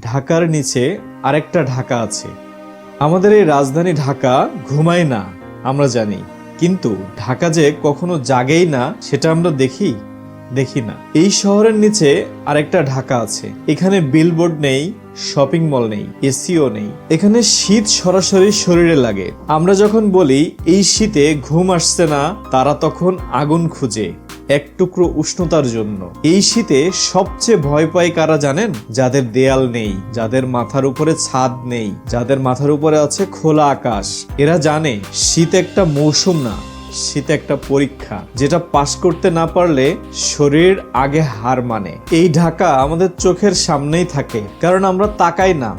ঢাকার নিচে আরেকটা ঢাকা আছে। আমাদের এই রাজধানী ঢাকা ঘুমায় না, আমরা জানি, কিন্তু ঢাকা যে কখনো জাগেই না সেটা আমরা দেখি না। এই শহরের নিচে আরেকটা ঢাকা আছে। এখানে বিলবোর্ড নেই, শপিং মল নেই, এসিও নেই। এখানে শীত সরাসরি শরীরে লাগে। আমরা যখন বলি এই শীতে ঘুম আসছে না, তারা তখন আগুন খুঁজে এক টুকরো উষ্ণতার জন্য। এই শীতে সবচেয়ে ভয় পায় কারা জানেন? যাদের দেয়াল নেই, যাদের মাথার উপরে ছাদ নেই, যাদের মাথার উপরে আছে খোলা আকাশ। এরা জানে শীত একটা মৌসুম না, শীত একটা পরীক্ষা, যেটা পাশ করতে না পারলে শরীর আগে হার মানে। এই ঢাকা আমাদের চোখের সামনেই থাকে, কারণ আমরা তাকাই না।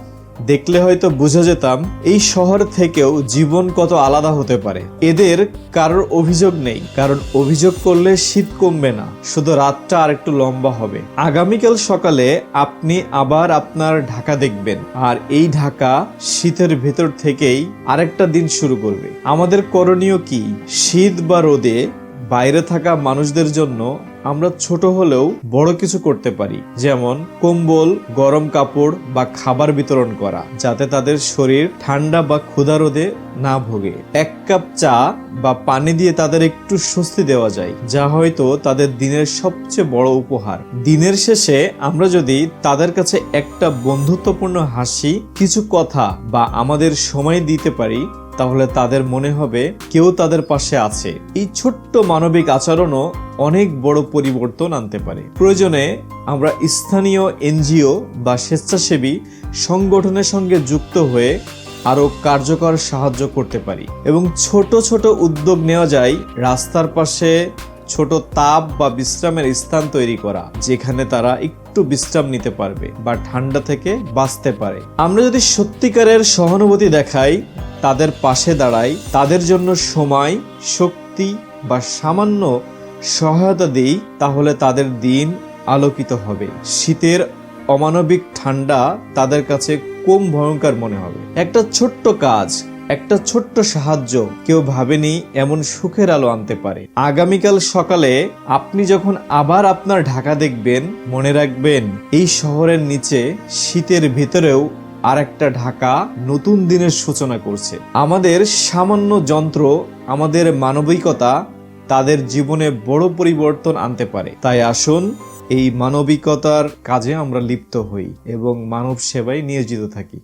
দেখলে হয়তো বুঝে যেতাম এই শহর থেকেও জীবন কত আলাদা হতে পারে। এদের কারোর অভিযোগ নেই, কারণ অভিযোগ করলে শীত কমবে না, শুধু রাতটা আর একটু লম্বা হবে। আগামীকাল সকালে আপনি আবার আপনার ঢাকা দেখবেন, আর এই ঢাকা শীতের ভেতর থেকেই আরেকটা দিন শুরু করবে। আমাদের করণীয় কি? শীত বা রোদে বাইরে থাকা মানুষদের জন্য আমরা ছোট হলেও বড় কিছু করতে পারি, যেমন কম্বল, গরম কাপড় বা খাবার বিতরণ করা, যাতে তাদের শরীর ঠান্ডা বা ক্ষুধা রোদে না ভোগে। এক কাপ চা বা পানি দিয়ে তাদের একটু স্বস্তি দেওয়া যায়, যা হয়তো তাদের দিনের সবচেয়ে বড় উপহার। দিনের শেষে আমরা যদি তাদের কাছে একটা বন্ধুত্বপূর্ণ হাসি, কিছু কথা বা আমাদের সময় দিতে পারি, তাহলে তাদের মনে হবে কেউ তাদের পাশে আছে। এই ছোট্ট মানবিক আচরণও অনেক বড় পরিবর্তন আনতে পারে। প্রয়োজনে আমরা স্থানীয় এনজিও বা স্বেচ্ছাসেবী সংগঠনের সঙ্গে যুক্ত হয়ে আরো কার্যকর সাহায্য করতে পারি। এবং ছোট ছোট উদ্যোগ নেওয়া যায়। রাস্তার পাশে ছোট তাপ বা বিশ্রামের স্থান তৈরি করা, যেখানে তারা একটু বিশ্রাম নিতে পারবে বা ঠান্ডা থেকে বাঁচতে পারে। আমরা যদি সত্যিকারের সহানুভূতি দেখাই, তাদের পাশে দাঁড়াই, তাদের জন্য সময়, শক্তি বা সামান্য সহায়তা দিই, তাহলে তাদের দিন আলোকিত হবে। শীতের অমানবিক ঠান্ডা তাদের কাছে কম ভয়ঙ্কর মনে হবে। একটা ছোট্ট কাজ, একটা ছোট্ট সাহায্য কেউ ভাবেনি এমন সুখের আলো আনতে পারে। আগামীকাল সকালে আপনি যখন আবার আপনার ঢাকা দেখবেন, মনে রাখবেন এই শহরের নিচে শীতের ভিতরেও আর একটা ঢাকা নতুন দিনের সূচনা করছে। আমাদের সামান্য যন্ত্র, আমাদের মানবিকতা তাদের জীবনে বড় পরিবর্তন আনতে পারে। তাই আসুন এই মানবিকতার কাজে আমরা লিপ্ত হই এবং মানব সেবায় নিয়োজিত থাকি।